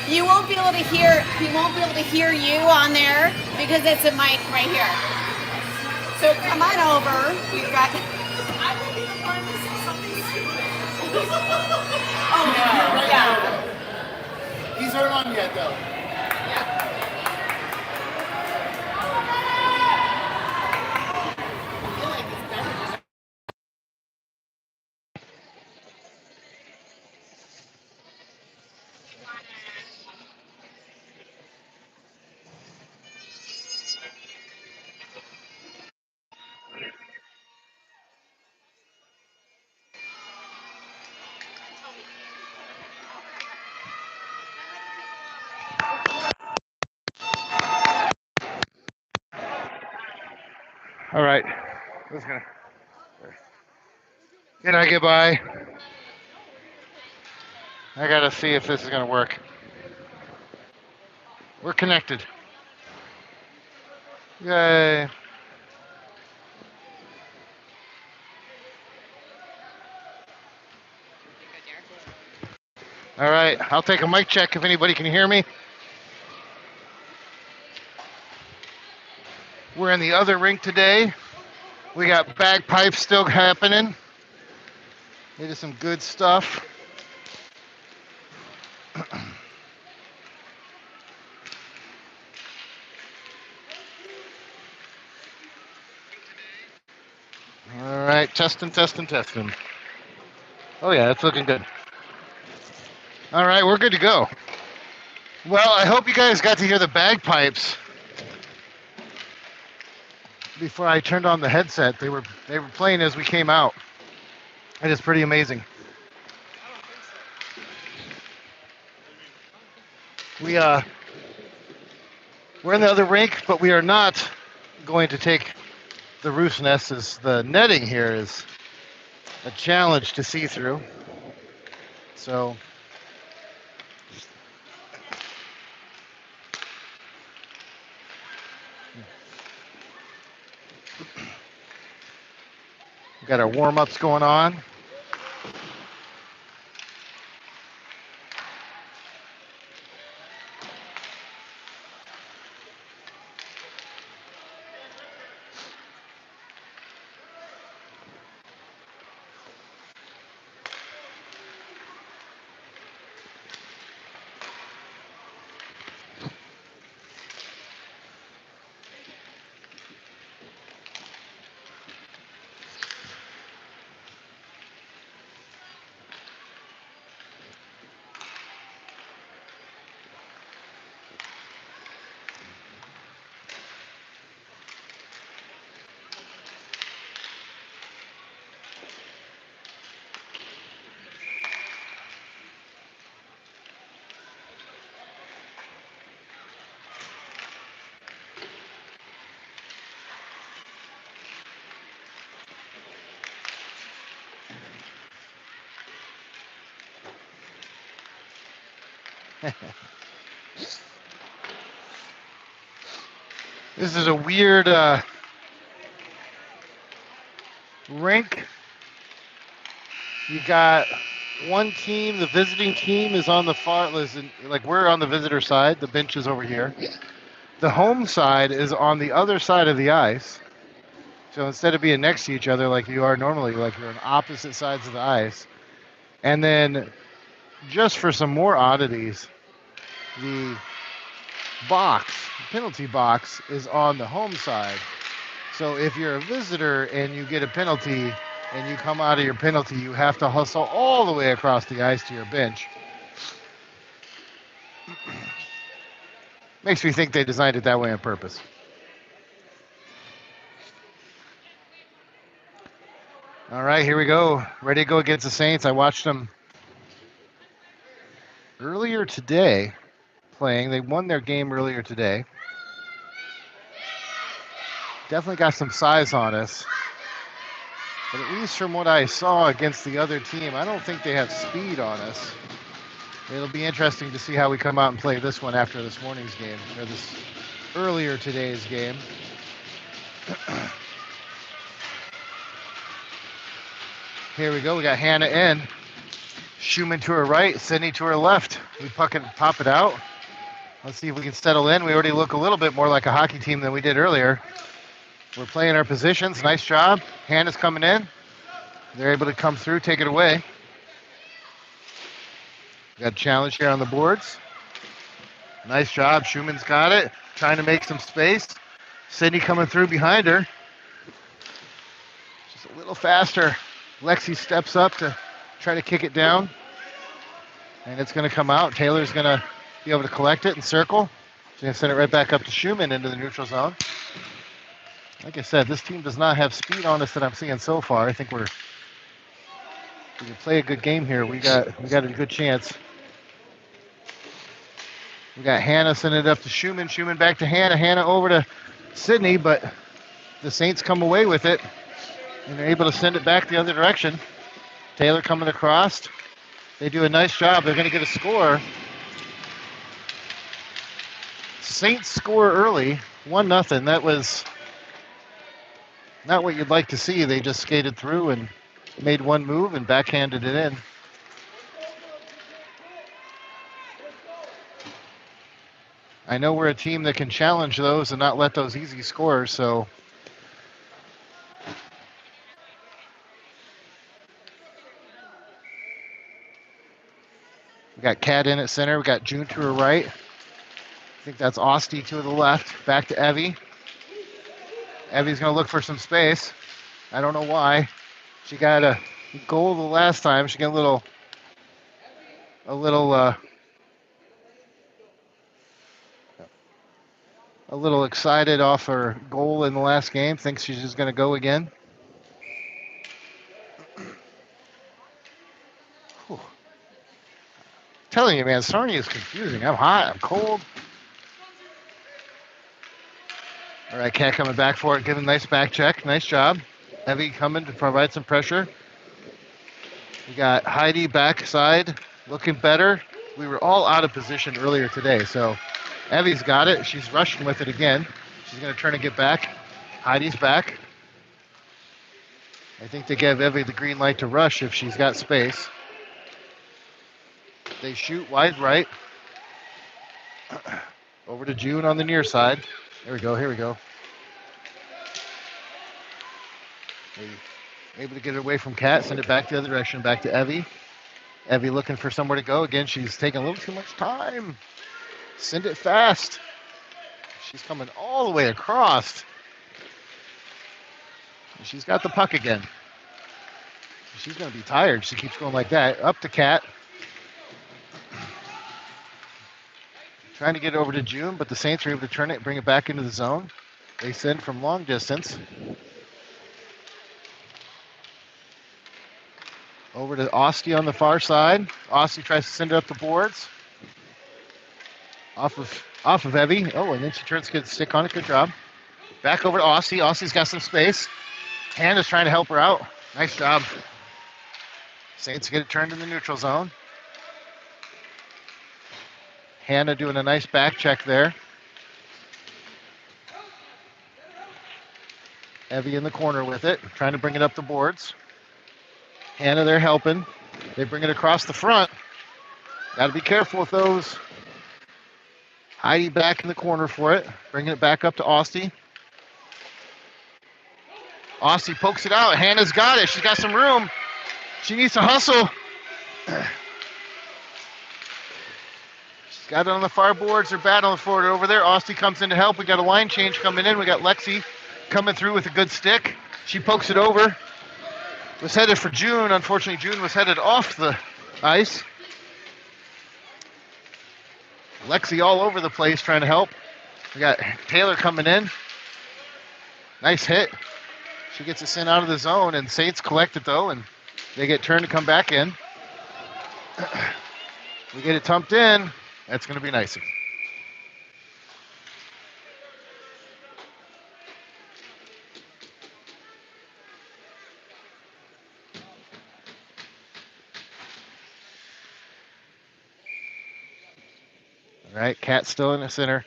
You won't be able to hear. He won't be able to hear you on there because it's a mic right here. So come on over. We've got. I will be the one to say something stupid. Oh no! Right Yeah. now. These aren't on yet though. I feel like it's better. All right. Who's gonna? Can I get by? I gotta see if this is gonna work. We're connected. Yay. All right. I'll take a mic check if anybody can hear me. We're in the other rink today. We got bagpipes still happening. It is some good stuff. All right, testing. Oh yeah, it's looking good. All right, we're good to go. Well, I hope you guys got to hear the bagpipes before I turned on the headset. They were playing as we came out. It is pretty amazing. We're in the other rink, but we are not going to take the roost nest, as the netting here is a challenge to see through. So we've got our warm-ups going on. This is a weird rink. You got one team, the visiting team is on the far, listen, like we're on the visitor side, the bench is over here. The home side is on the other side of the ice. So instead of being next to each other like you are normally, like you're on opposite sides of the ice. And then just for some more oddities, the box, the penalty box, is on the home side. So if you're a visitor and you get a penalty and you come out of your penalty, you have to hustle all the way across the ice to your bench. Makes me think they designed it that way on purpose. All right, here we go. Ready to go against the Saints. I watched them earlier today playing. They won their game earlier today. Definitely got some size on us. But at least from what I saw against the other team, I don't think they have speed on us. It'll be interesting to see how we come out and play this one after this morning's game, or this earlier today's game. Here we go. We got Hannah in. Schumann to her right, Sydney to her left. We pop it out. Let's see if we can settle in. We already look a little bit more like a hockey team than we did earlier. We're playing our positions. Nice job. Hannah's coming in. They're able to come through, take it away. Got a challenge here on the boards. Nice job. Schumann's got it. Trying to make some space. Sydney coming through behind her. Just a little faster. Lexi steps up to try to kick it down. And it's going to come out. Taylor's going to be able to collect it and circle. She's going to send it right back up to Schumann into the neutral zone. Like I said, this team does not have speed on us that I'm seeing so far. I think we can play a good game here. We got a good chance. We got Hannah sending it up to Schumann. Schumann back to Hannah. Hannah over to Sydney, but the Saints come away with it, and they're able to send it back the other direction. Taylor coming across. They do a nice job. They're going to get a score. Saints score early, 1-0. That was not what you'd like to see. They just skated through and made one move and backhanded it in. I know we're a team that can challenge those and not let those easy scores, so we got Kat in at center. We got June to her right. I think that's Osti to the left. Back to Evie. Evie's going to look for some space. I don't know why. She got a goal the last time. She got a little excited off her goal in the last game. Thinks she's just going to go again. Whew. Telling you, man, Sarnia is confusing. I'm hot. I'm cold. All right, Kat coming back for it. Getting a nice back check. Nice job. Evie coming to provide some pressure. We got Heidi backside looking better. We were all out of position earlier today, so Evie's got it. She's rushing with it again. She's going to turn and get back. Heidi's back. I think they gave Evie the green light to rush if she's got space. They shoot wide right. Over to June on the near side. Here we go, here we go. Able to get it away from Kat, send it back the other direction, back to Evie. Evie looking for somewhere to go. Again, she's taking a little too much time. Send it fast. She's coming all the way across. She's got the puck again. She's going to be tired. She keeps going like that. Up to Kat. Trying to get it over to June, but the Saints are able to turn it, bring it back into the zone. They send from long distance. Over to Osti on the far side. Osti tries to send it up the boards. Off of Evie. Oh, and then she turns to get a stick on it. Good job. Back over to Osti. Osti's got some space. Hannah's trying to help her out. Nice job. Saints get it turned in the neutral zone. Hannah doing a nice back check there. Evie in the corner with it, trying to bring it up the boards. Hannah there helping. They bring it across the front. Got to be careful with those. Heidi back in the corner for it, bringing it back up to Osti. Osti pokes it out. Hannah's got it. She's got some room. She needs to hustle. She's got it on the far boards. They're battling for it over there. Osti comes in to help. We got a line change coming in. We got Lexi coming through with a good stick. She pokes it over. Was headed for June. Unfortunately, June was headed off the ice. Lexi all over the place trying to help. We got Taylor coming in. Nice hit. She gets us in out of the zone, and Saints collect it, though, and they get turned to come back in. We get it tumped in. That's going to be nice. All right, Cat still in the center.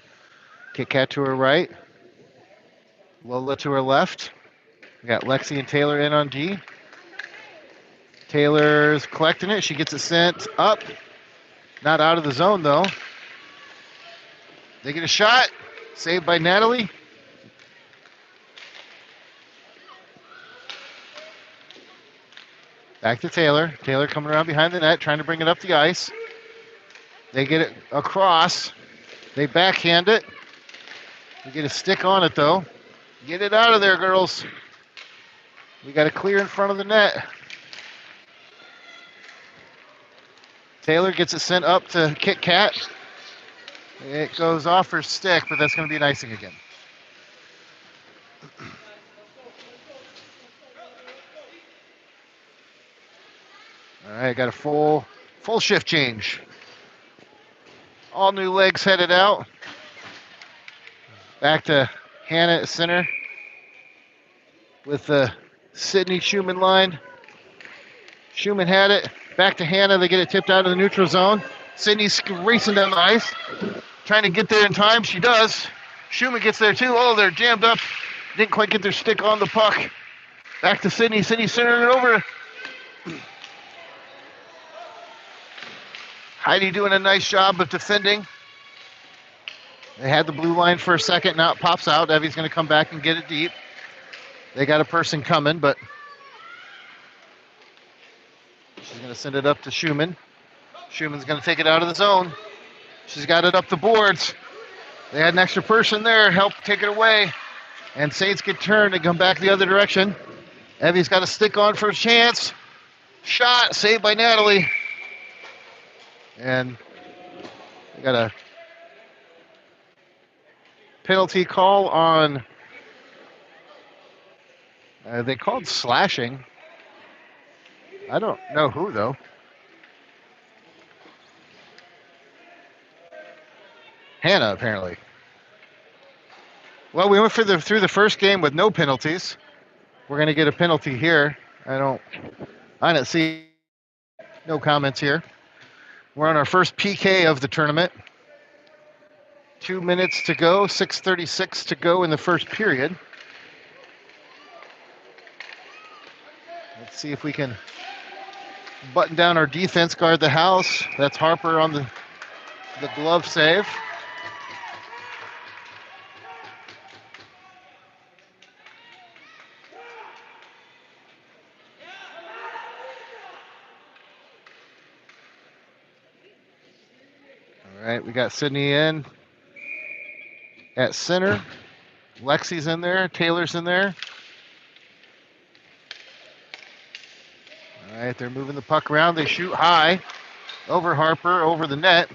Kit Kat to her right. Lola to her left. We got Lexi and Taylor in on D. Taylor's collecting it. She gets it sent up. Not out of the zone, though. They get a shot. Saved by Natalie. Back to Taylor. Taylor coming around behind the net, trying to bring it up the ice. They get it across. They backhand it. We get a stick on it, though. Get it out of there, girls. We got to clear in front of the net. Taylor gets it sent up to Kit Kat. It goes off her stick, but that's going to be an icing again. All right, got a full shift change. All new legs headed out. Back to Hannah at center with the Sydney Schumann line. Schumann had it. Back to Hannah. They get it tipped out of the neutral zone. Sydney's racing down the ice, trying to get there in time. She does. Schumann gets there too. Oh, they're jammed up. Didn't quite get their stick on the puck. Back to Sydney. Sydney centering it over. Heidi doing a nice job of defending. They had the blue line for a second. Now it pops out. Evie's going to come back and get it deep. They got a person coming, but she's going to send it up to Schumann. Schumann's going to take it out of the zone. She's got it up the boards. They had an extra person there, help take it away. And Saints get turned and come back the other direction. Evie's got a stick on for a chance. Shot, saved by Natalie. And we got a penalty call on, they called slashing. I don't know who, though. Hannah, apparently. Well, we went through the first game with no penalties. We're going to get a penalty here. I don't see no comments here. We're on our first PK of the tournament. 2 minutes to go, 6:36 to go in the first period. Let's see if we can button down our defense, guard the house. That's Harper on the glove save. All right, we got Sydney in at center. Lexi's in there. Taylor's in there. All right, they're moving the puck around. They shoot high over Harper, over the net.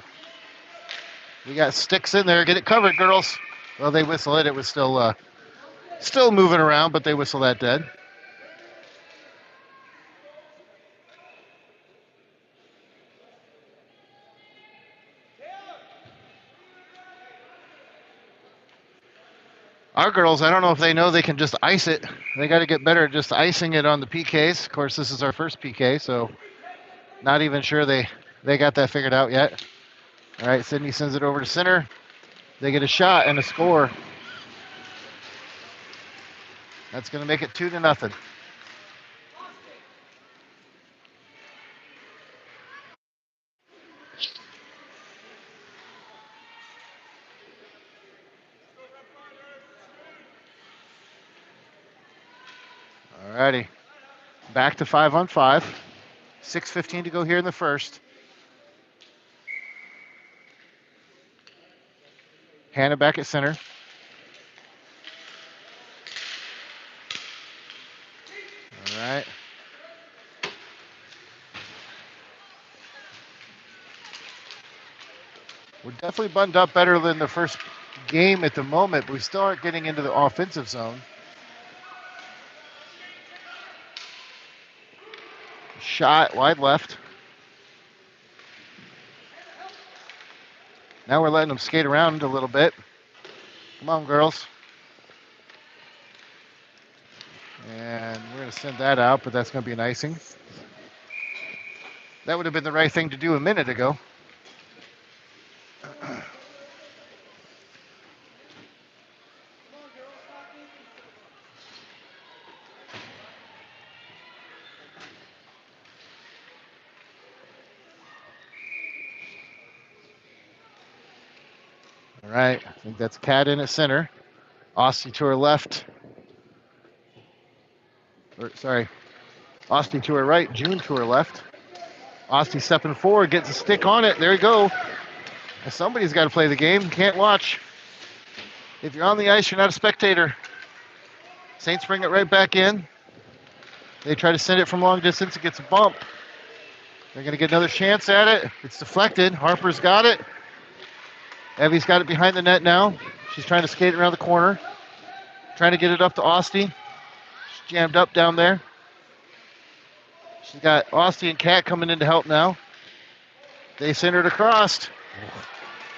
We got sticks in there. Get it covered, girls. Well, they whistle it. It was still moving around, but they whistle that dead. Our girls, I don't know if they know they can just ice it. They got to get better at just icing it on the PKs. Of course, this is our first PK, so not even sure they got that figured out yet. All right, Sydney sends it over to center. They get a shot and a score. That's going to make it 2-0. All righty. Back to 5-on-5. 6:15 to go here in the first. Hannah back at center. All right. We're definitely buttoned up better than the first game at the moment, but we still aren't getting into the offensive zone. Shot wide left. Now we're letting them skate around a little bit. Come on, girls. And we're going to send that out, but that's going to be an icing. That would have been the right thing to do a minute ago. All right, I think that's Cat in at center. Austin to her left. Sorry, Austin to her right, June to her left. Austin stepping forward, gets a stick on it. There you go. Somebody's got to play the game. You can't watch. If you're on the ice, you're not a spectator. Saints bring it right back in. They try to send it from long distance. It gets a bump. They're going to get another chance at it. It's deflected. Harper's got it. Evie's got it behind the net now. She's trying to skate around the corner. Trying to get it up to Austin. She's jammed up down there. She's got Austin and Kat coming in to help now. They send it across.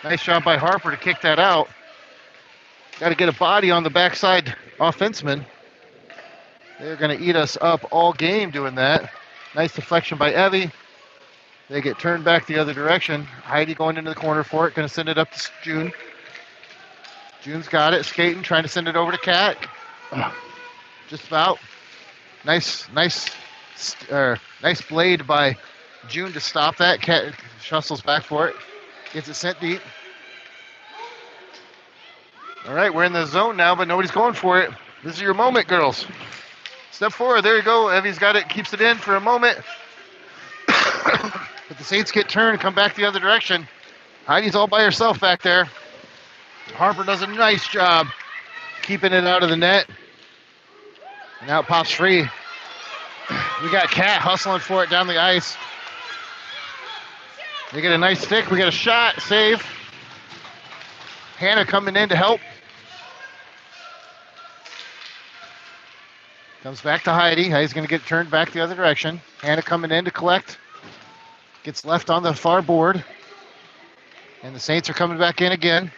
Nice job by Harper to kick that out. Got to get a body on the backside offenseman. They're going to eat us up all game doing that. Nice deflection by Evie. They get turned back the other direction. Heidi going into the corner for it. Going to send it up to June. June's got it. Skating, trying to send it over to Kat. Just about. Nice blade by June to stop that. Kat shuffles back for it. Gets it sent deep. All right, we're in the zone now, but nobody's going for it. This is your moment, girls. Step forward. There you go. Evie's got it. Keeps it in for a moment. But the Saints get turned, come back the other direction. Heidi's all by herself back there. Harper does a nice job keeping it out of the net. And now it pops free. We got Kat hustling for it down the ice. They get a nice stick. We get a shot, save. Hannah coming in to help. Comes back to Heidi. Heidi's going to get turned back the other direction. Hannah coming in to collect. Gets left on the far board. And the Saints are coming back in again.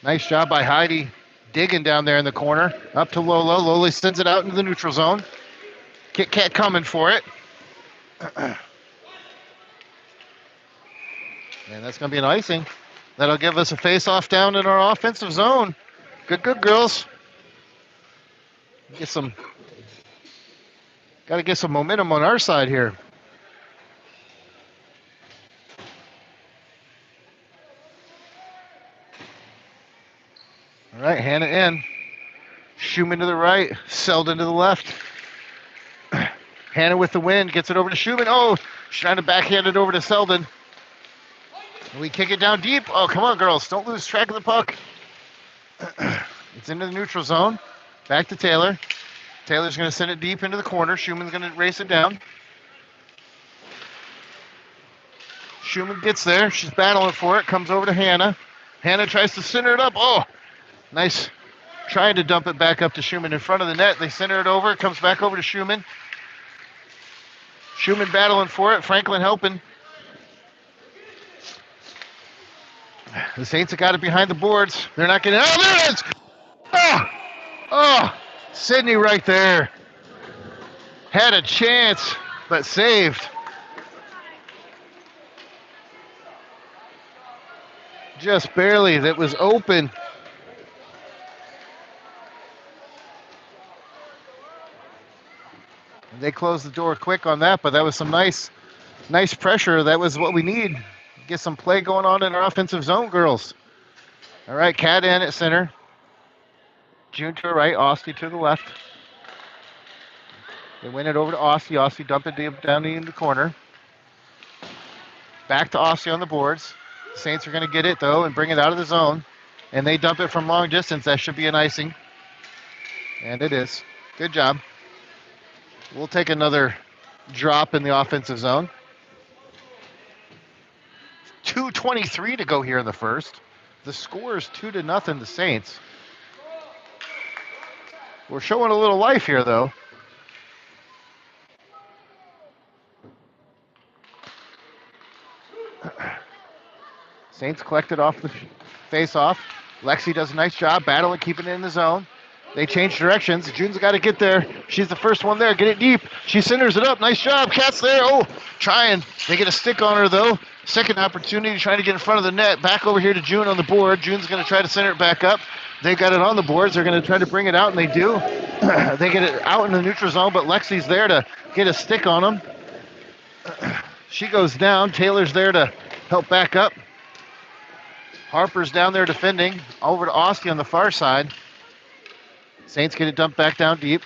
Nice job by Heidi digging down there in the corner. Up to Lola. Lola sends it out into the neutral zone. Kit Kat coming for it. And that's going to be an icing. That'll give us a face-off down in our offensive zone. Good, girls. Got to get some momentum on our side here. All right, Hannah in. Schumann to the right, Selden to the left. Hannah with the win, gets it over to Schumann. Oh, she's trying to backhand it over to Selden. We kick it down deep. Oh, come on, girls. Don't lose track of the puck. It's into the neutral zone. Back to Taylor. Taylor's going to send it deep into the corner. Schumann's going to race it down. Schumann gets there. She's battling for it. Comes over to Hannah. Hannah tries to center it up. Oh, nice. Trying to dump it back up to Schumann in front of the net. They center it over. It comes back over to Schumann. Schumann battling for it. Franklin helping. The Saints have got it behind the boards. They're not getting. Oh, there it is! Oh, Sydney right there. Had a chance, but saved. Just barely. That was open. And they closed the door quick on that, but that was some nice pressure. That was what we need. Get some play going on in our offensive zone, girls. All right, Kat in at center. June to her right, Austin to the left. They win it over to Austin. Austin dump it down in the corner. Back to Austin on the boards. The Saints are going to get it, though, and bring it out of the zone. And they dump it from long distance. That should be an icing. And it is. Good job. We'll take another drop in the offensive zone. 2:23 to go here in the first. The score is 2-0 the Saints. We're showing a little life here, though. Saints collected off the face-off. Lexi does a nice job battling, keeping it in the zone. They change directions. June's got to get there. She's the first one there. Get it deep. She centers it up. Nice job. Kat's there. Oh, trying. They get a stick on her, though. Second opportunity, trying to get in front of the net. Back over here to June on the board. June's going to try to center it back up. They got it on the boards. They're going to try to bring it out, and they do. They get it out in the neutral zone, but Lexi's there to get a stick on them. She goes down. Taylor's there to help back up. Harper's down there defending. Over to Austin on the far side. Saints get it dumped back down deep.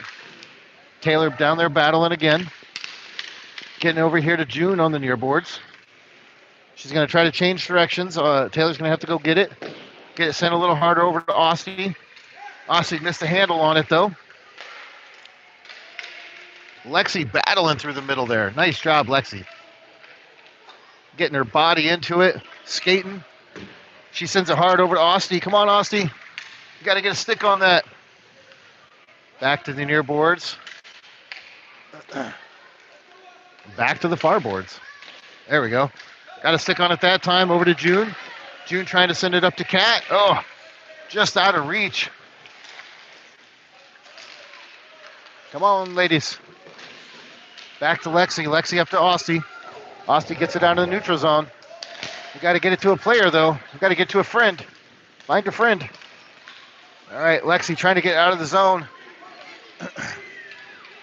Taylor down there battling again. Getting over here to June on the near boards. She's going to try to change directions. Taylor's going to have to go get it. Get it sent a little harder over to Austin. Austin missed the handle on it, though. Lexi battling through the middle there. Nice job, Lexi. Getting her body into it, skating. She sends it hard over to Austin. Come on, Austin. You got to get a stick on that. Back to the near boards. Back to the far boards. There we go. Got a stick on it that time. Over to June. June trying to send it up to Kat. Oh, just out of reach. Come on, ladies. Back to Lexi. Lexi up to Austin. Austin gets it down to the neutral zone. We got to get it to a player, though. We got to get to a friend. Find a friend. All right, Lexi trying to get out of the zone.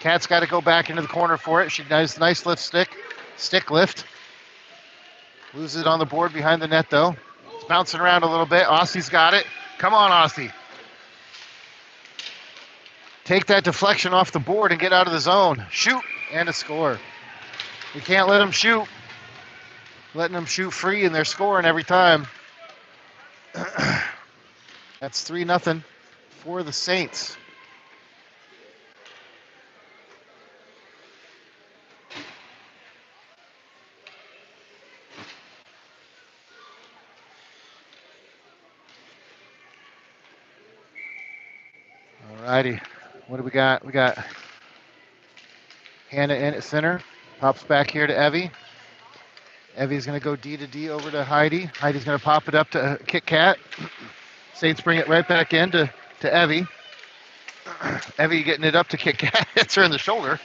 Kat's got to go back into the corner for it. She nice lift stick lift. Loses it on the board behind the net, though. It's bouncing around a little bit. Aussie's got it. Come on, Aussie. Take that deflection off the board and get out of the zone. Shoot, and a score. We can't let them shoot. Letting them shoot free, and they're scoring every time. That's 3-0 for the Saints. Alrighty, what do we got? We got Hannah in at center. Pops back here to Evie. Evie's going to go D to D over to Heidi. Heidi's going to pop it up to Kit Kat. Saints bring it right back in to Evie. Evie getting it up to Kit Kat. Hits her in the shoulder.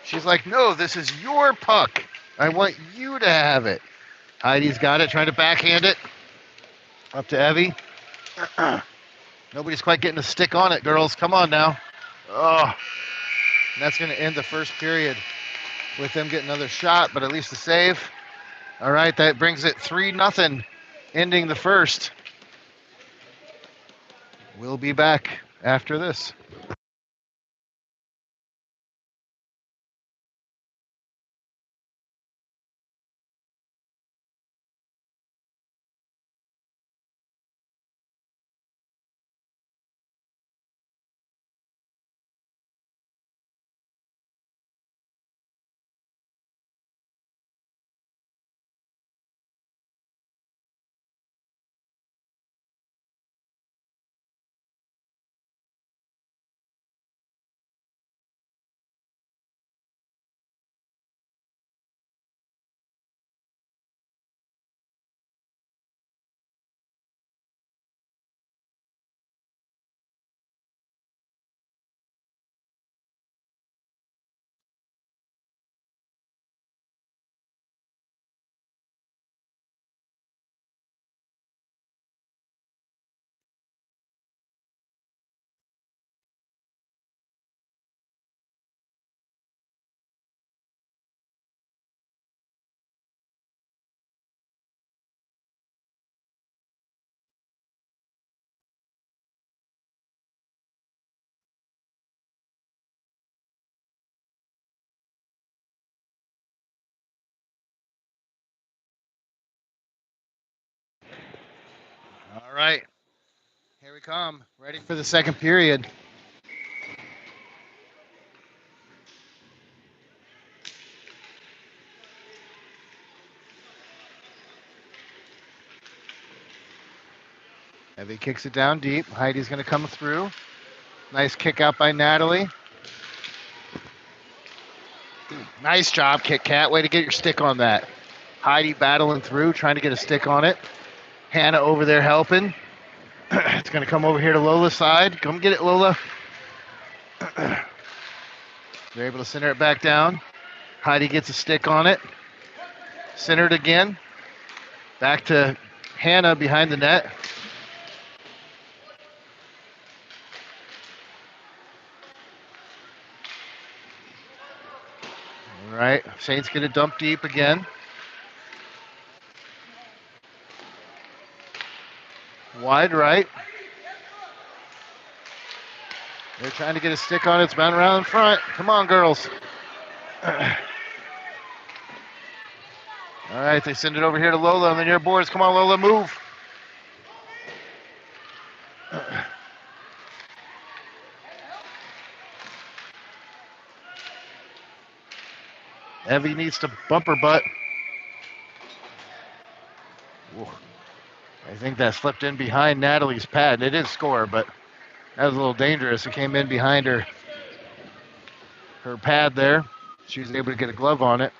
She's like, no, this is your puck. I want you to have it. Heidi's got it, trying to backhand it. Up to Evie. Nobody's quite getting a stick on it, girls. Come on now. Oh, and that's going to end the first period with them getting another shot, but at least a save. All right, that brings it 3-0, ending the first. We'll be back after this. All right, here we come. Ready for the second period. Evie kicks it down deep. Heidi's going to come through. Nice kick out by Natalie. Nice job, Kit Kat. Way to get your stick on that. Heidi battling through, trying to get a stick on it. Hannah over there helping. It's going to come over here to Lola's side. Come get it, Lola. They're able to center it back down. Heidi gets a stick on it. Centered again. Back to Hannah behind the net. All All right, Saints get it dumped deep again. Wide right. They're trying to get a stick on it. It's bound around in front. Come on, girls. All right, they send it over here to Lola on the near boards. Come on, Lola, move. Evie needs to bump her butt. Ooh. I think that slipped in behind Natalie's pad. It did score, but that was a little dangerous. It came in behind her pad there. She was able to get a glove on it.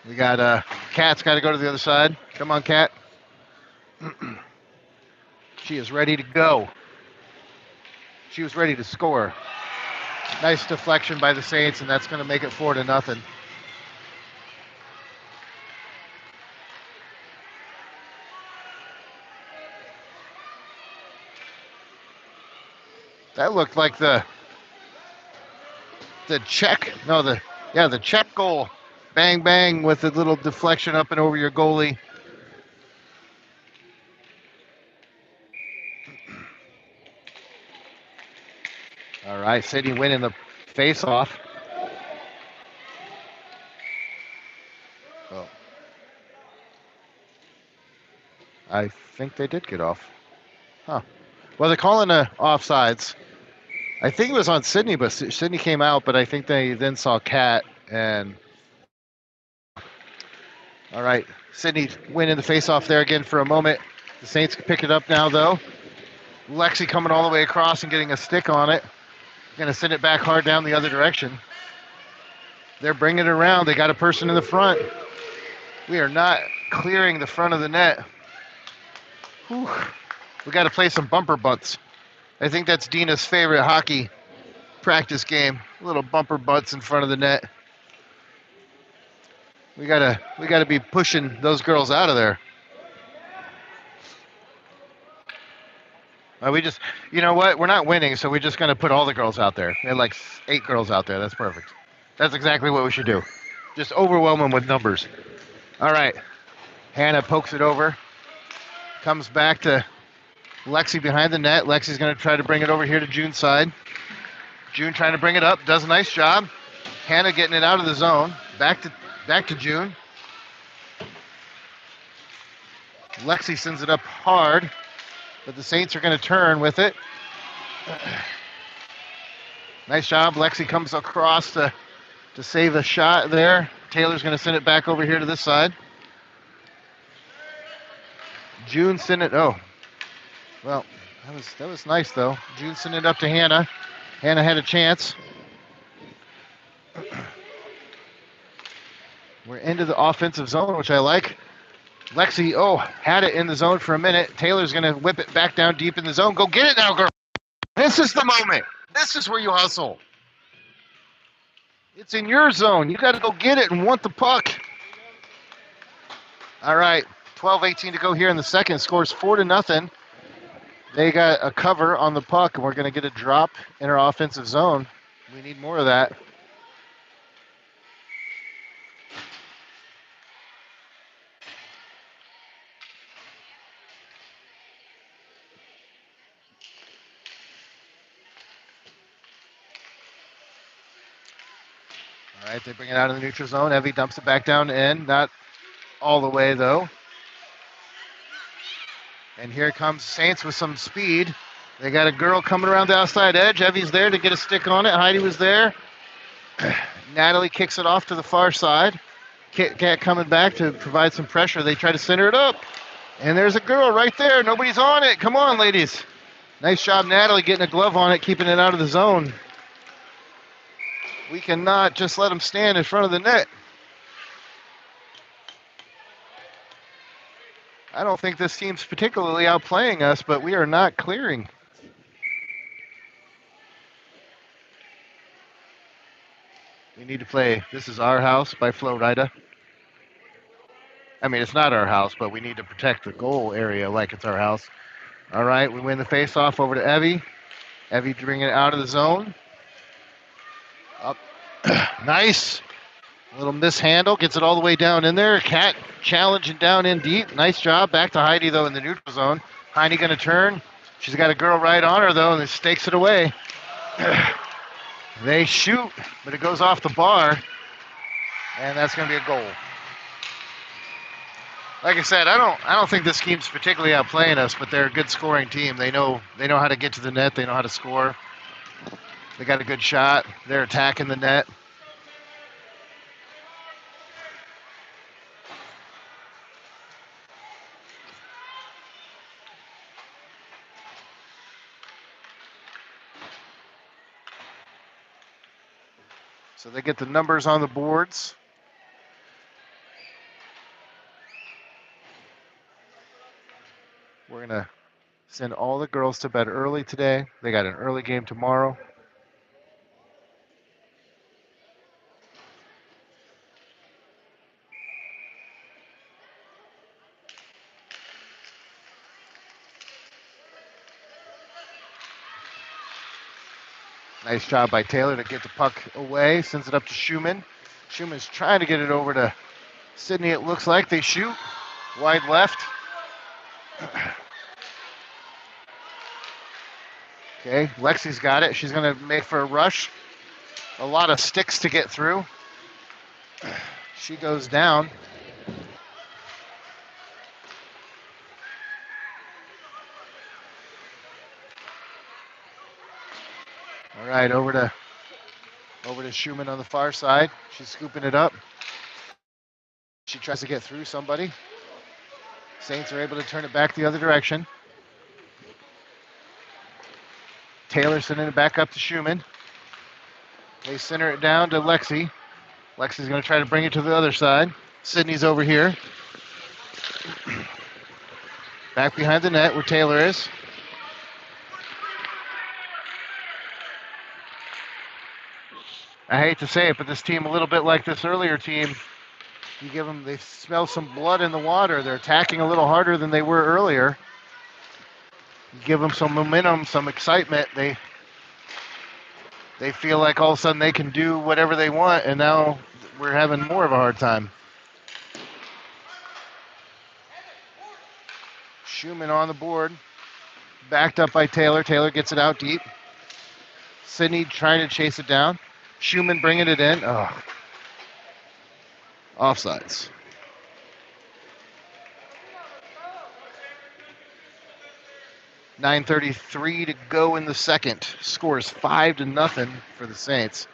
We got Kat's got to go to the other side. Come on, Kat. She is ready to go. She was ready to score. Nice deflection by the Saints, and that's going to make it 4-0. That looked like the check. No, the check goal. Bang, bang with a little deflection up and over your goalie. All right, Sydney winning the face-off. Oh. I think they did get off. Huh. Well, they're calling offsides. I think it was on Sydney, but Sydney came out, but I think they then saw Kat and... All right, Sydney winning the face-off there again for a moment. The Saints can pick it up now, though. Lexi coming all the way across and getting a stick on it. Going to send it back hard down the other direction. They're bringing it around. They got a person in the front. We are not clearing the front of the net. Whew. We got to play some bumper butts. I think that's Dina's favorite hockey practice game. Little bumper butts in front of the net. We gotta be pushing those girls out of there. We just, you know what? We're not winning, so we're just gonna put all the girls out there. We had like 8 girls out there. That's perfect. That's exactly what we should do. Just overwhelm them with numbers. All right. Hannah pokes it over. Comes back to Lexi behind the net. Lexi's gonna try to bring it over here to June's side. June trying to bring it up. Does a nice job. Hannah getting it out of the zone. Back to June. Lexi sends it up hard, but the Saints are going to turn with it. Nice job. Lexi comes across to save a shot there. Taylor's going to send it back over here to this side. June sent it. Oh, well, that was nice though. June sent it up to Hannah. Hannah had a chance. We're into the offensive zone, which I like. Lexi, had it in the zone for a minute. Taylor's going to whip it back down deep in the zone. Go get it now, girl. This is the moment. This is where you hustle. It's in your zone. You got to go get it and want the puck. All right, 12:18 to go here in the second. Scores 4-0. They got a cover on the puck, and we're going to get a drop in our offensive zone. We need more of that. All right, they bring it out of the neutral zone. Evie dumps it back down in. Not all the way, though. And here comes Saints with some speed. They got a girl coming around the outside edge. Evie's there to get a stick on it. Heidi was there. Natalie kicks it off to the far side. Cat coming back to provide some pressure. They try to center it up. And there's a girl right there. Nobody's on it. Come on, ladies. Nice job, Natalie, getting a glove on it, keeping it out of the zone. We cannot just let them stand in front of the net. I don't think this team's particularly outplaying us, but we are not clearing. We need to play This Is Our House by Flo Rida. I mean, it's not our house, but we need to protect the goal area like it's our house. All right, we win the face-off over to Evie. Evie bringing it out of the zone. Up. Nice. A little mishandle. Gets it all the way down in there. Cat challenging down in deep. Nice job. Back to Heidi, though, in the neutral zone. Heidi going to turn. She's got a girl right on her, though, and it stakes it away. They shoot, but it goes off the bar, and that's going to be a goal. Like I said, I don't think this team's particularly outplaying us, but they're a good scoring team. They know how to get to the net. They know how to score. They got a good shot. They're attacking the net. So they get the numbers on the boards. We're going to send all the girls to bed early today. They got an early game tomorrow. Nice job by Taylor to get the puck away. Sends it up to Schumann. Schumann's trying to get it over to Sydney. It looks like they shoot. Wide left. Okay, Lexi's got it. She's going to make for a rush. A lot of sticks to get through. She goes down. All right, over to Schumann on the far side. She's scooping it up. She tries to get through somebody. Saints are able to turn it back the other direction. Taylor sending it back up to Schumann. They center it down to Lexi. Lexi's going to try to bring it to the other side. Sydney's over here. Back behind the net where Taylor is. I hate to say it, but this team, a little bit like this earlier team, you give them, they smell some blood in the water. They're attacking a little harder than they were earlier. You give them some momentum, some excitement. They feel like all of a sudden they can do whatever they want, and now we're having more of a hard time. Schumann on the board, backed up by Taylor. Taylor gets it out deep. Sydney trying to chase it down. Schumann bringing it in. Oh. Offsides. .933 to go in the second. Score is 5-0 for the Saints.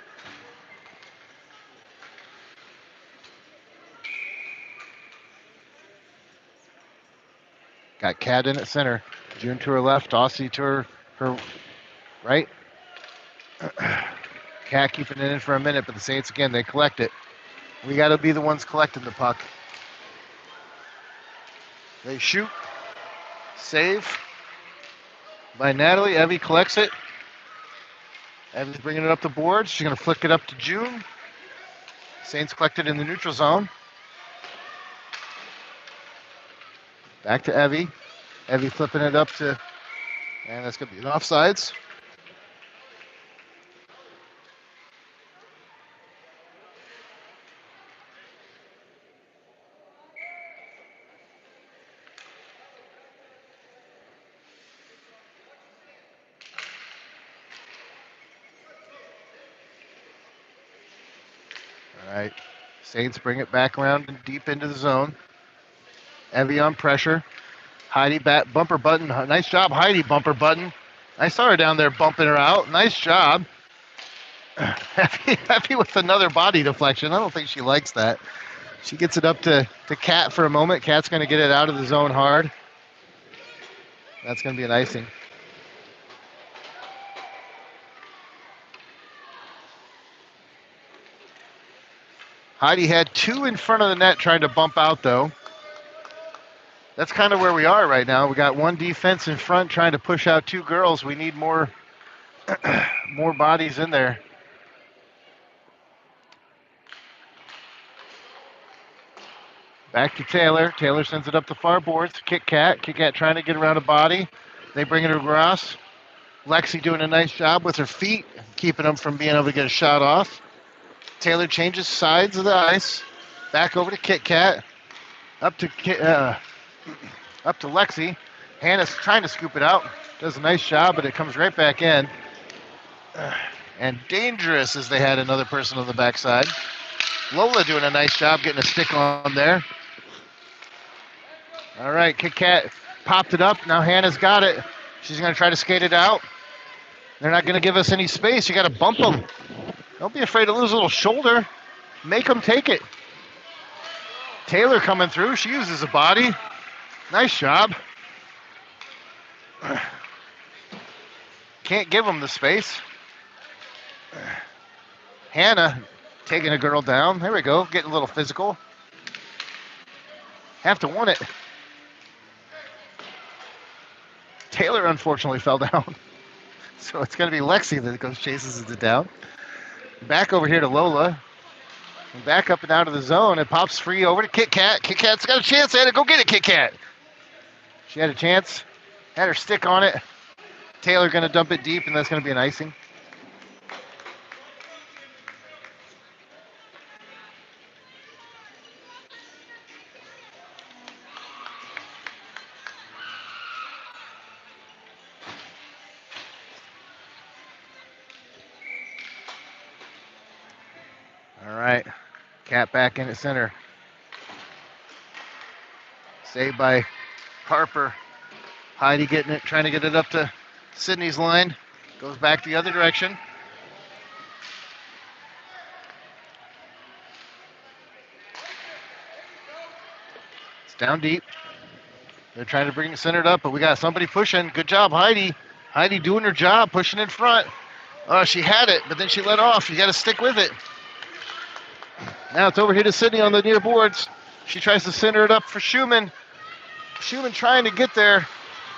Got Kat in at center. June to her left. Aussie to her right. Cat keeping it in for a minute, but the Saints, again, they collect it. We got to be the ones collecting the puck. They shoot. Save by Natalie. Evie collects it. Evie's bringing it up the board. She's going to flick it up to June. Saints collect it in the neutral zone. Back to Evie. Evie flipping it up to, and that's going to be an offsides. All right. Saints bring it back around and deep into the zone. Evie on pressure. Heidi bat bumper button. Nice job, Heidi, bumper button. I saw her down there bumping her out. Nice job. Happy with another body deflection. I don't think she likes that. She gets it up to Kat for a moment. Kat's going to get it out of the zone hard. That's going to be an icing. Heidi had two in front of the net trying to bump out, though. That's kind of where we are right now. We got one defense in front trying to push out two girls. We need more more bodies in there. Back to Taylor. Taylor sends it up the far boards. Kit Kat. Kit Kat trying to get around a body. They bring it across. Lexi doing a nice job with her feet, keeping them from being able to get a shot off. Taylor changes sides of the ice. Back over to Kit Kat. Up to Lexi. Hannah's trying to scoop it out. Does a nice job, but it comes right back in. And dangerous as they had another person on the backside. Lola doing a nice job getting a stick on there. All right, Kit Kat popped it up. Now Hannah's got it. She's going to try to skate it out. They're not going to give us any space. You got to bump them. Don't be afraid to lose a little shoulder. Make them take it. Taylor coming through. She uses a body. Nice job. Can't give them the space. Hannah taking a girl down. There we go. Getting a little physical. Have to want it. Taylor unfortunately fell down. So it's going to be Lexi that goes chases it down. Back over here to Lola. And back up and out of the zone. It pops free over to Kit Kat. Kit Kat's got a chance at it. Go get it, Kit Kat. She had a chance. Had her stick on it. Taylor going to dump it deep, and that's going to be an icing. All right. Cat back in at center. Saved by Harper. Heidi getting it, trying to get it up to Sydney's line. Goes back the other direction. It's down deep. They're trying to bring it centered up, but we got somebody pushing. Good job, Heidi. Heidi doing her job, pushing in front. Oh, she had it, but then she let off. You got to stick with it. Now it's over here to Sydney on the near boards. She tries to center it up for Schumann. Schumann trying to get there.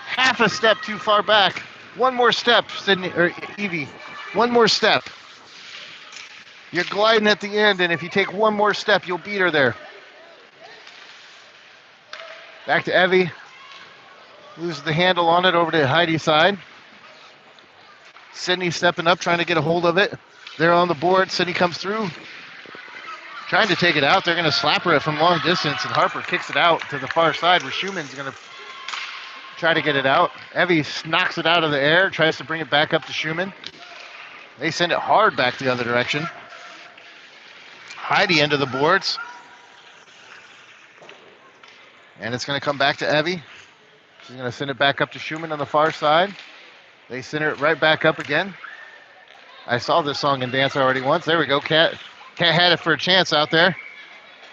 Half a step too far back. One more step, Sydney or Evie. One more step. You're gliding at the end, and if you take one more step, you'll beat her there. Back to Evie. Loses the handle on it over to Heidi's side. Sydney stepping up, trying to get a hold of it. They're on the board. Sydney comes through. Trying to take it out. They're going to slap her from long distance, and Harper kicks it out to the far side where Schumann's going to try to get it out. Evie knocks it out of the air, tries to bring it back up to Schumann. They send it hard back the other direction. Heidi into the boards. And it's going to come back to Evie. She's going to send it back up to Schumann on the far side. They center it right back up again. I saw this song and dance already once. There we go. Cat had it for a chance out there.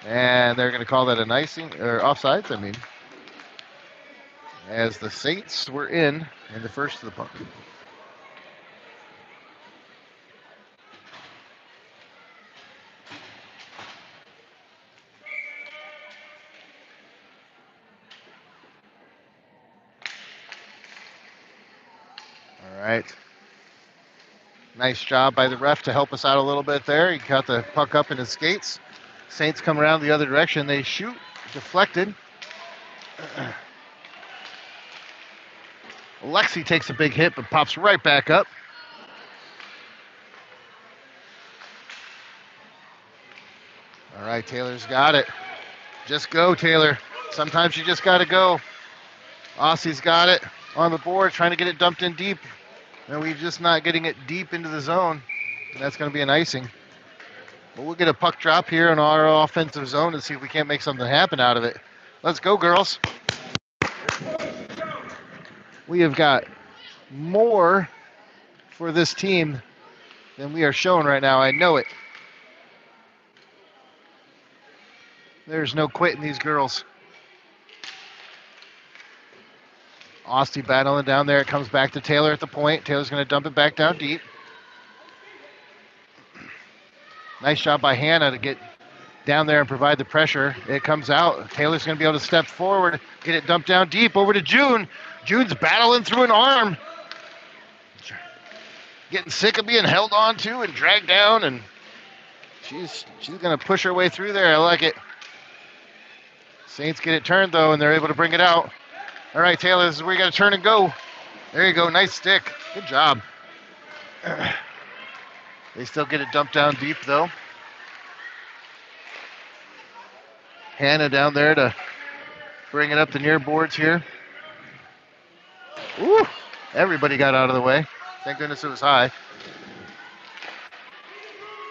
And they're going to call that an icing, or offsides, I mean. As the Saints were in the first of the puck. All right. Nice job by the ref to help us out a little bit there. He got the puck up in his skates. Saints come around the other direction. They shoot, deflected. Lexi takes a big hit, but pops right back up. All right, Taylor's got it. Just go, Taylor. Sometimes you just got to go. Aussie's got it on the board, trying to get it dumped in deep. And we're just not getting it deep into the zone. And that's going to be an icing. But we'll get a puck drop here in our offensive zone and see if we can't make something happen out of it. Let's go, girls. We have got more for this team than we are showing right now. I know it. There's no quitting these girls. Austie battling down there. It comes back to Taylor at the point. Taylor's going to dump it back down deep. Nice job by Hannah to get down there and provide the pressure. It comes out. Taylor's going to be able to step forward, get it dumped down deep over to June. June's battling through an arm. Getting sick of being held on to and dragged down, and she's going to push her way through there. I like it. Saints get it turned, though, and they're able to bring it out. All right, Taylor, this is where you got to turn and go. There you go. Nice stick. Good job. They still get it dumped down deep, though. Hannah down there to bring it up the near boards here. Ooh, everybody got out of the way. Thank goodness it was high.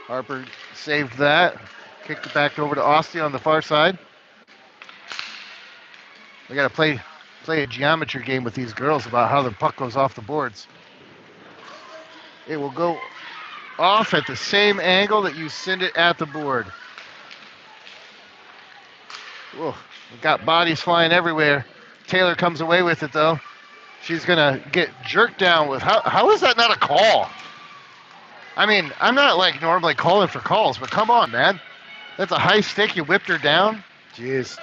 Harper saved that. Kicked it back over to Austin on the far side. We got to play a geometry game with these girls about how the puck goes off the boards. It will go off at the same angle that you send it at the board. Whoa, we got bodies flying everywhere. Taylor comes away with it, though. She's going to get jerked down with... How is that not a call? I mean, I'm not like normally calling for calls, but come on, man. That's a high stick. You whipped her down. Jeez.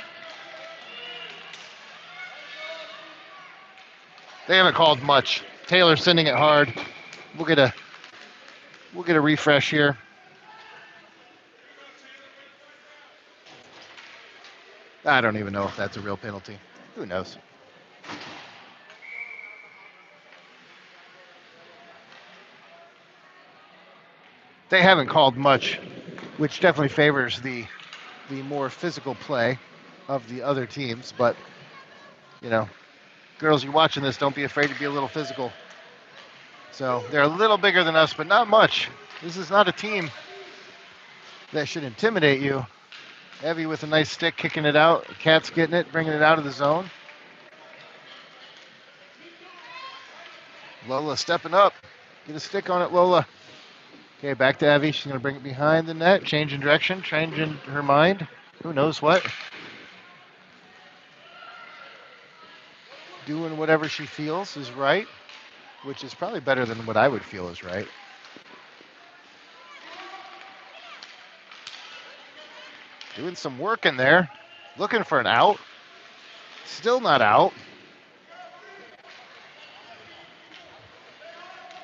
They haven't called much. Taylor sending it hard. We'll get a refresh here. I don't even know if that's a real penalty. Who knows? They haven't called much, which definitely favors the more physical play of the other teams. But, you know, girls, you're watching this, don't be afraid to be a little physical. So they're a little bigger than us, but not much. This is not a team that should intimidate you. Evie with a nice stick, kicking it out. Kat's getting it, bringing it out of the zone. Lola stepping up. Get a stick on it, Lola. Okay, back to Evie. She's going to bring it behind the net, changing direction, changing her mind. Who knows what? Doing whatever she feels is right, which is probably better than what I would feel is right. Doing some work in there. Looking for an out. Still not out.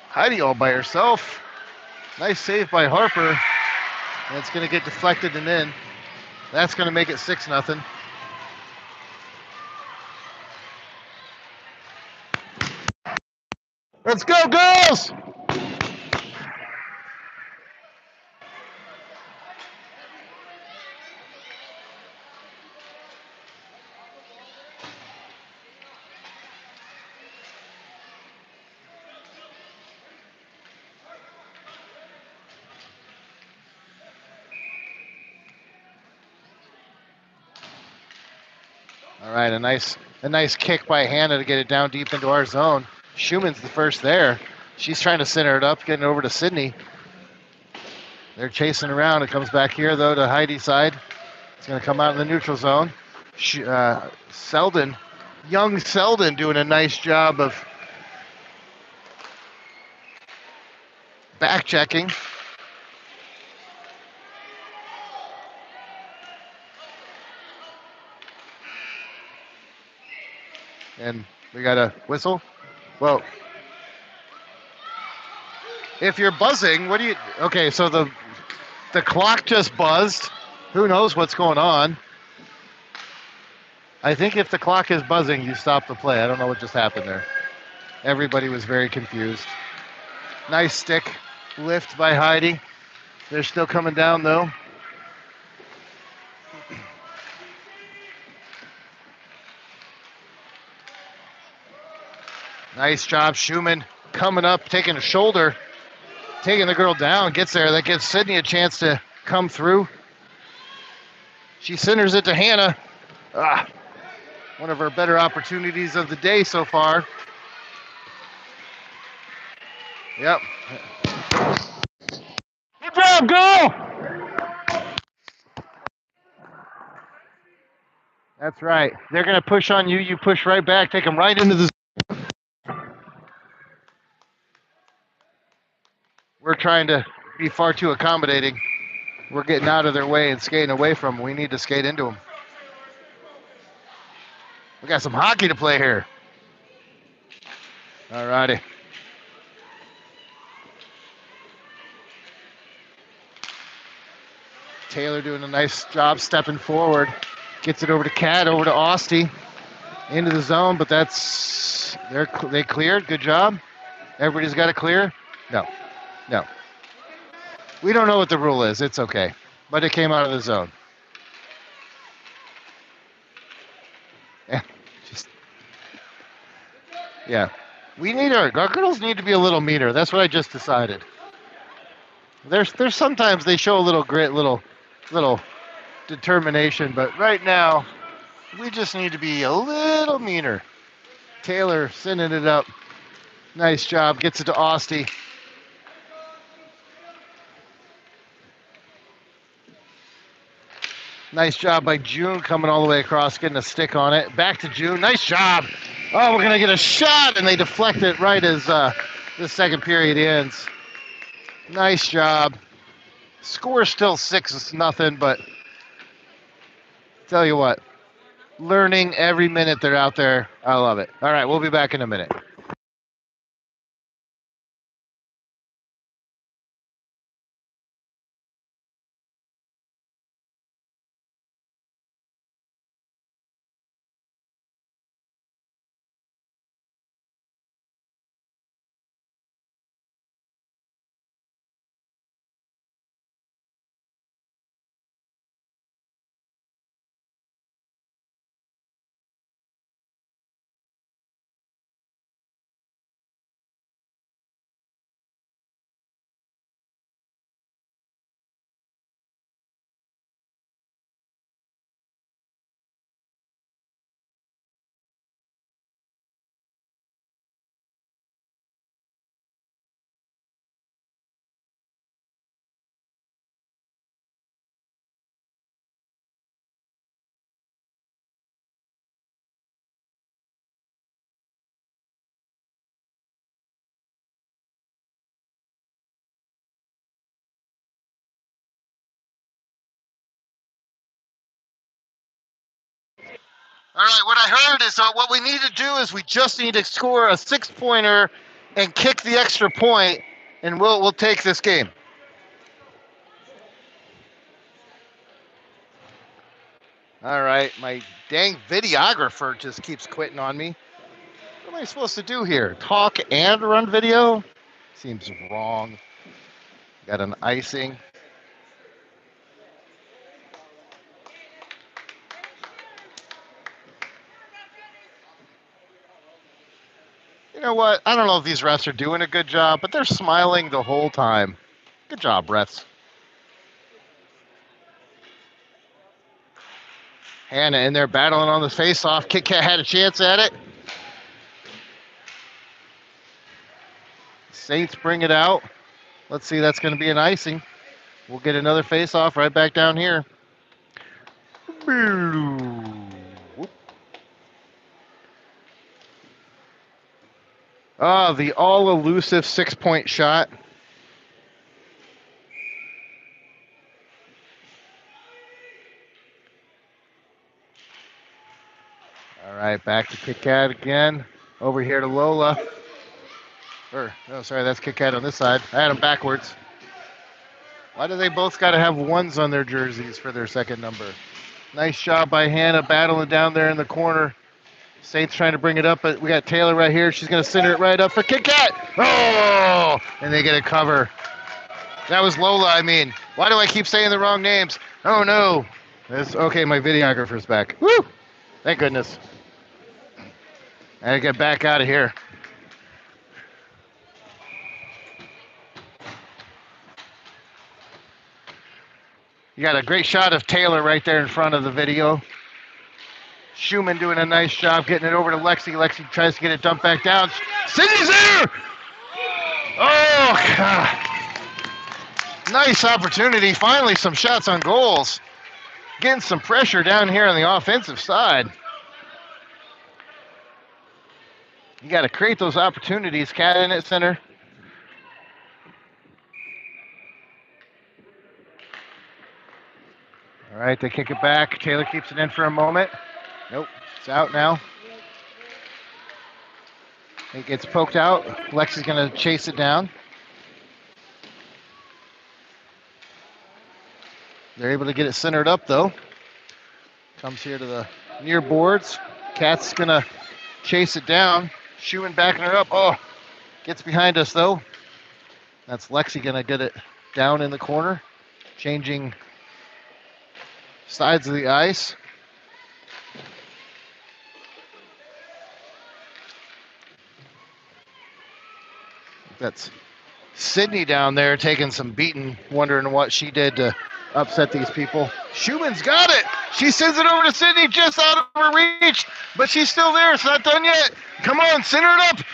Heidi all by herself. Nice save by Harper. And it's going to get deflected and in. That's going to make it 6-0. Let's go, girls! All right, a nice kick by Hannah to get it down deep into our zone. Schumann's the first there. She's trying to center it up, getting it over to Sydney. They're chasing around. It comes back here, though, to Heidi's side. It's going to come out in the neutral zone. Selden, young Selden, doing a nice job of back checking. And we got a whistle. Well, if you're buzzing, what do you... Okay, so the clock just buzzed. Who knows what's going on? I think if the clock is buzzing, you stop the play. I don't know what just happened there. Everybody was very confused. Nice stick lift by Heidi. They're still coming down, though. Nice job, Schumann coming up, taking a shoulder, taking the girl down, gets there. That gives Sydney a chance to come through. She centers it to Hannah. One of her better opportunities of the day so far. Yep. Good job, go! That's right. They're going to push on you. You push right back, take them right into the... We're trying to be far too accommodating. We're getting out of their way and skating away from them. We need to skate into them. We got some hockey to play here. All righty. Taylor doing a nice job stepping forward. Gets it over to Kat, over to Austin. into the zone, but they cleared. Good job. Everybody's got to clear. No, no. We don't know what the rule is. It's okay, but it came out of the zone. Yeah, just yeah. Our girls need to be a little meaner. That's what I just decided. There's sometimes they show a little grit, little determination, but right now we just need to be a little meaner. Taylor sending it up. Nice job. Gets it to Austie. Nice job by June coming all the way across, getting a stick on it. Back to June. Nice job. Oh, we're going to get a shot, and they deflect it right as the second period ends. Nice job. Score still 6-0, but tell you what, learning every minute they're out there. I love it. All right, we'll be back in a minute. All right, what I heard is what we need to do is we just need to score a 6-pointer and kick the extra point, and we'll take this game. All right, my dang videographer just keeps quitting on me. What am I supposed to do here? Talk and run video? Seems wrong. Got an icing. You know what? I don't know if these refs are doing a good job, but they're smiling the whole time. Good job, refs. Hannah in there battling on the face-off. Kit Kat had a chance at it. Saints bring it out. Let's see, that's going to be an icing. We'll get another face-off right back down here. Ah, the all-elusive 6-point shot. All right, back to Kit Kat again. Over here to Lola. No, sorry, that's Kit Kat on this side. I had them backwards. Why do they both got to have ones on their jerseys for their second number? Nice job by Hannah battling down there in the corner. Saints trying to bring it up, but we got Taylor right here. She's going to center it right up for Kit Kat. Oh! And they get a cover. That was Lola, I mean. Why do I keep saying the wrong names? Oh, no. Okay, my videographer's back. Woo! Thank goodness. I gotta get back out of here. You got a great shot of Taylor right there in front of the video. Schumann doing a nice job getting it over to Lexi. Lexi tries to get it dumped back down. Sydney's there! Oh, God. Nice opportunity. Finally, some shots on goals. Getting some pressure down here on the offensive side. You got to create those opportunities. Cat in at center. All right, they kick it back. Taylor keeps it in for a moment. Nope, it's out now. It gets poked out. Lexi's going to chase it down. They're able to get it centered up, though. Comes here to the near boards. Kat's gonna chase it down. Schumann backing her up. Oh, gets behind us though. That's Lexi gonna get it down in the corner, changing sides of the ice. That's Sydney down there taking some beating, wondering what she did to upset these people. Schumann's got it. She sends it over to Sydney, just out of her reach, but she's still there. It's not done yet. Come on, center it up.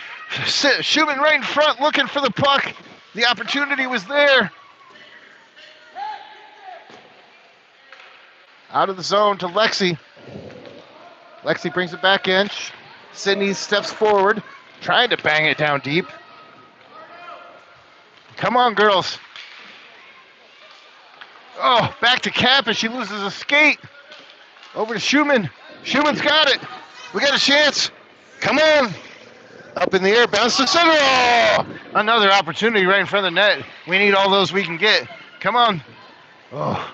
Schumann right in front, looking for the puck. The opportunity was there. Out of the zone to Lexi. Lexi brings it back in. Sydney steps forward, trying to bang it down deep. Come on, girls. Oh, back to Cap as she loses a skate. Over to Schumann. Schumann's got it. We got a chance. Come on. Up in the air, bounce to center. Oh, another opportunity right in front of the net. We need all those we can get. Come on. Oh.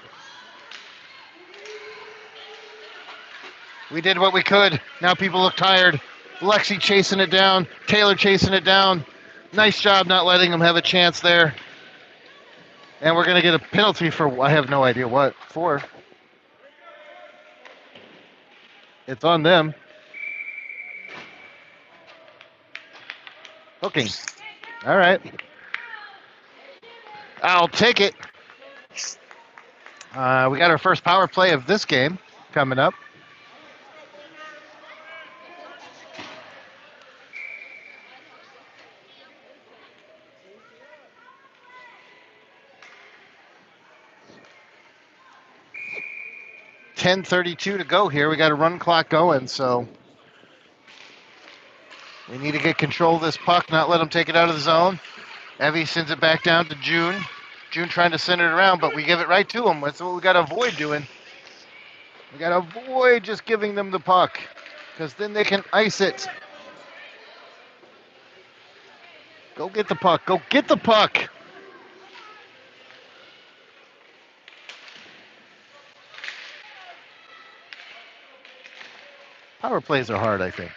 We did what we could. Now people look tired. Lexi chasing it down. Taylor chasing it down. Nice job not letting them have a chance there. And we're going to get a penalty for, I have no idea what for. It's on them. Hooking. All right. I'll take it. We got our first power play of this game coming up. .10:32 to go here. We got a run clock going, so we need to get control of this puck, not let them take it out of the zone. Evie sends it back down to June. June trying to send it around, but we give it right to them. That's what we got to avoid doing. We got to avoid just giving them the puck, because then they can ice it. Go get the puck. Go get the puck. Power plays are hard, I think.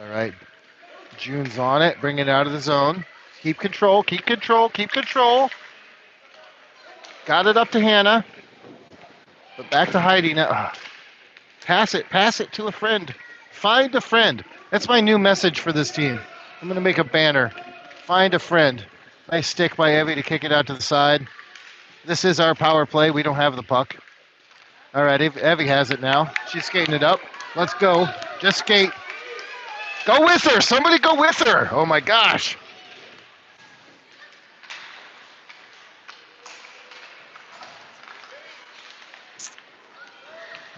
All right. June's on it. Bring it out of the zone. Keep control. Keep control. Keep control. Got it up to Hannah. But back to Heidi now. Pass it. Pass it to a friend. Find a friend. That's my new message for this team. I'm going to make a banner. Find a friend. Nice stick by Evie to kick it out to the side. This is our power play. We don't have the puck. All right, Evie has it now. She's skating it up. Let's go. Just skate. Go with her. Somebody go with her. Oh, my gosh.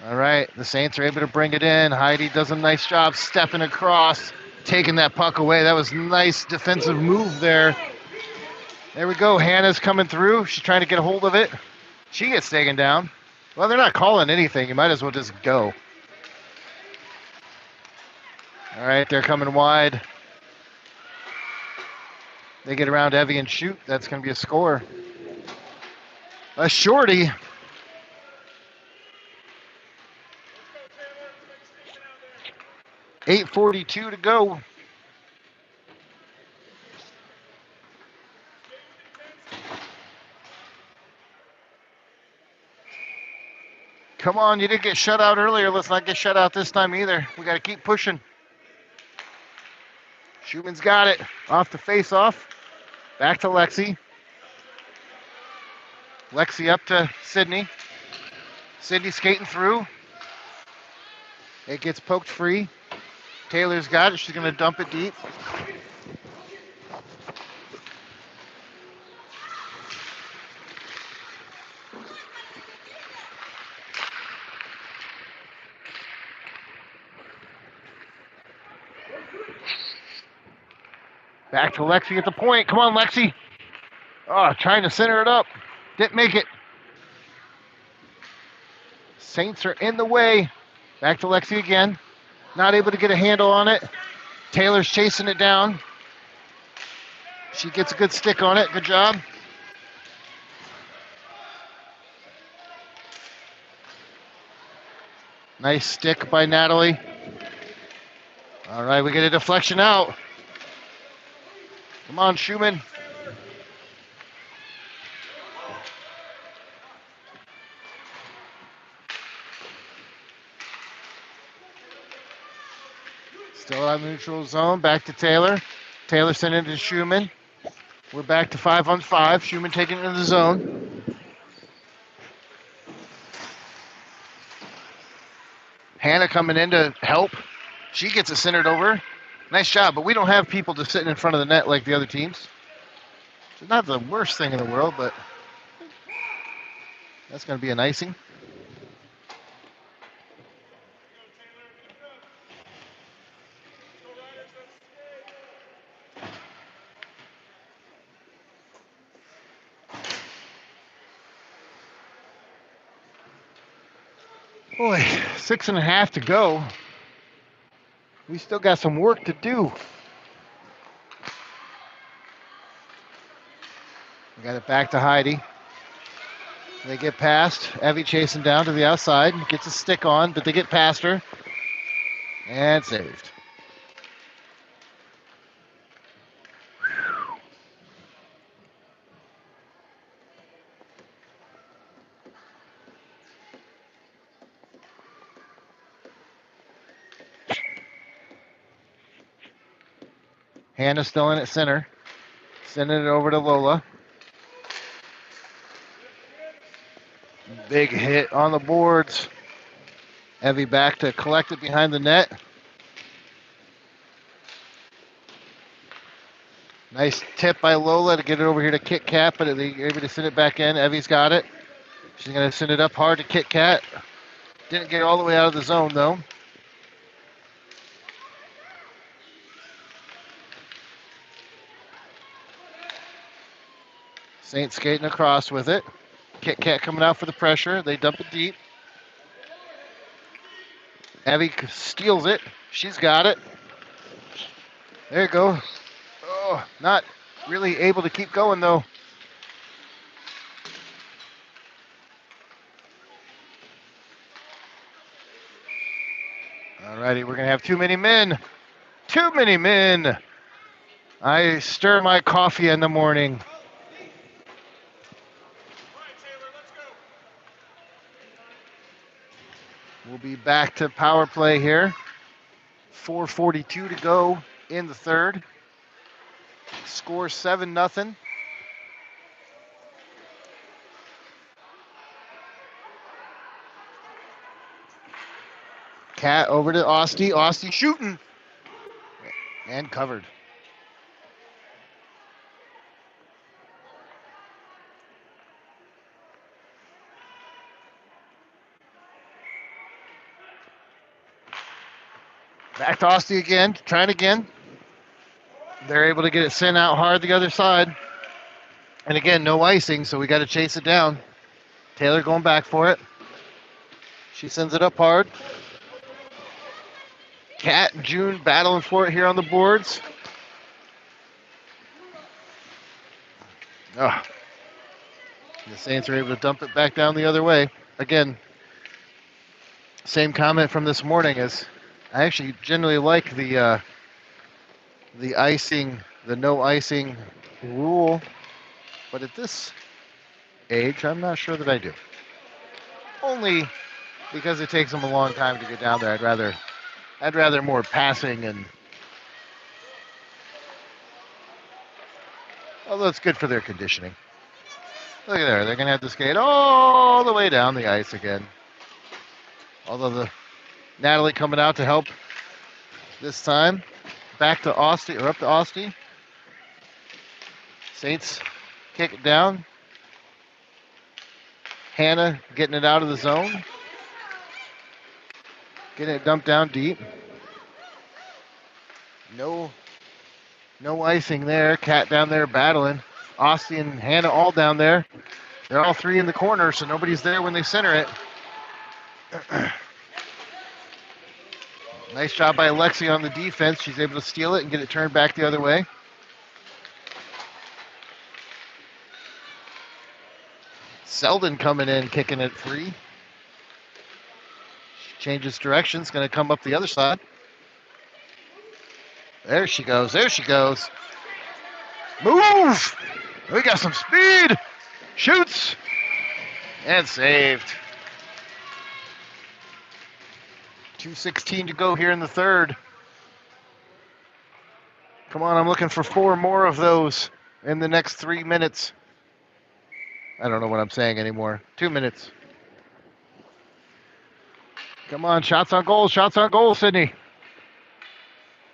All right, the Saints are able to bring it in. Heidi does a nice job stepping across, taking that puck away. That was a nice defensive move there. There we go. Hannah's coming through. She's trying to get a hold of it. She gets taken down. Well, they're not calling anything. You might as well just go. All right, they're coming wide. They get around Evie and shoot. That's going to be a score. A shorty. .8:42 to go. Come on, you didn't get shut out earlier. Let's not get shut out this time either. We got to keep pushing. Schumann's got it. Off the face-off. Back to Lexi. Lexi up to Sydney. Sydney skating through. It gets poked free. Taylor's got it. She's going to dump it deep. Back to Lexi at the point. Come on, Lexi. Oh, trying to center it up. Didn't make it. Saints are in the way. Back to Lexi again. Not able to get a handle on it. Taylor's chasing it down. She gets a good stick on it. Good job. Nice stick by Natalie. All right, we get a deflection out. Come on, Schumann. Still on neutral zone. Back to Taylor. Taylor sent it to Schumann. We're back to 5-on-5. Schumann taking it into the zone. Hannah coming in to help. She gets it centered over. Nice job, but we don't have people just sitting in front of the net like the other teams. It's not the worst thing in the world, but that's going to be an icing. Boy, 6.5 to go. We still got some work to do. We got it back to Heidi. They get past. Evie chasing down to the outside. Gets a stick on, but they get past her. And saved. Hannah still in at center. Sending it over to Lola. Big hit on the boards. Evie back to collect it behind the net. Nice tip by Lola to get it over here to Kit Kat, but they're able to send it back in. Evie's got it. She's going to send it up hard to Kit Kat. Didn't get all the way out of the zone, though. Saint skating across with it. Kit Kat coming out for the pressure. They dump it deep. Evie steals it. She's got it. There you go. Oh, not really able to keep going, though. Alrighty, we're going to have too many men. Too many men. I stir my coffee in the morning. We'll be back to power play here. 4:42 to go in the third. Score 7-0. Cat over to Ostie. Ostie shooting. And covered. Back to Ostie again. Trying again. They're able to get it sent out hard the other side. And again, no icing, so we got to chase it down. Taylor going back for it. She sends it up hard. Kat and June battling for it here on the boards. Oh. The Saints are able to dump it back down the other way. Again, same comment from this morning as I actually generally like the icing, the no icing rule, but at this age, I'm not sure that I do. Only because it takes them a long time to get down there. I'd rather more passing, and although it's good for their conditioning. Look at there, they're gonna have to skate all the way down the ice again. Although Natalie coming out to help this time. Back to Ostie, or up to Ostie. Saints kick it down. Hannah getting it out of the zone. Getting it dumped down deep. No icing there. Cat down there battling. Ostie and Hannah all down there. They're all three in the corner, so nobody's there when they center it. Nice job by Alexi on the defense. She's able to steal it and get it turned back the other way. Selden coming in, kicking it free. Changes directions, going to come up the other side. There she goes. There she goes. Move! We got some speed. Shoots. And saved. 2:16 to go here in the third. Come on, I'm looking for 4 more of those in the next 3 minutes. I don't know what I'm saying anymore. 2 minutes. Come on, shots on goal, Sydney.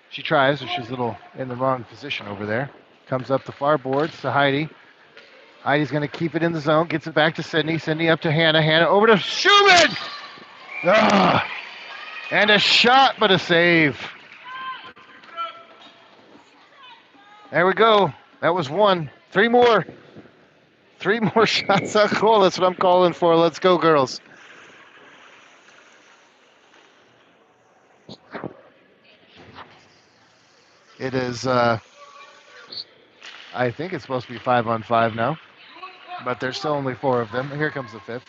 She tries, but she's a little in the wrong position over there. Comes up the far boards to Heidi. Heidi's going to keep it in the zone, gets it back to Sydney. Sydney up to Hannah. Hannah over to Schumann! Ah, and a shot, but a save. There we go. That was 1. 3 more. 3 more shots on goal. That's what I'm calling for. Let's go, girls. It is, I think it's supposed to be 5-on-5 now, but there's still only 4 of them. Here comes the 5th.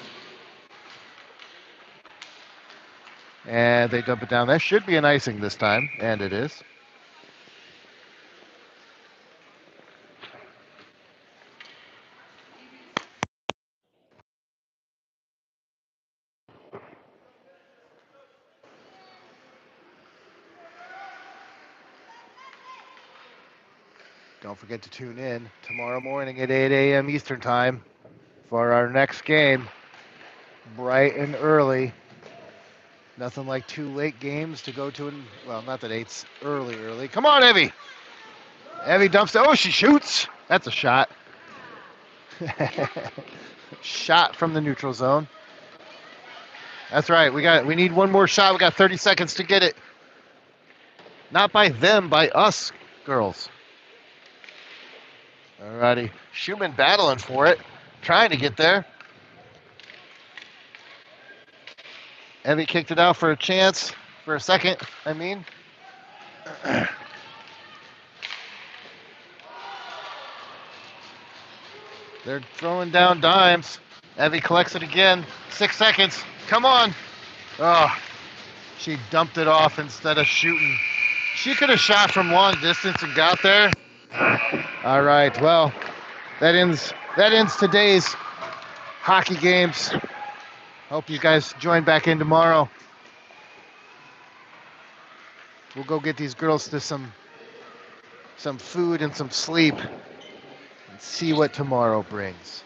And they dump it down. That should be an icing this time, and it is. Don't forget to tune in tomorrow morning at 8 a.m. Eastern Time for our next game. Bright and early. Nothing like 2 late games to go to. Well, not that 8's early. Come on, Evie. Evie dumps it. Oh, she shoots. That's a shot. Shot from the neutral zone. That's right. We need 1 more shot. We got 30 seconds to get it. Not by them, by us, girls. Alrighty. Schumann battling for it. Trying to get there. Evie kicked it out for a chance. For a second, I mean. They're throwing down dimes. Evie collects it again. 6 seconds. Come on. Oh, she dumped it off instead of shooting. She could have shot from long distance and got there. All right. Well, that ends today's hockey games. Hope you guys join back in tomorrow. We'll go get these girls to some food and some sleep and see what tomorrow brings.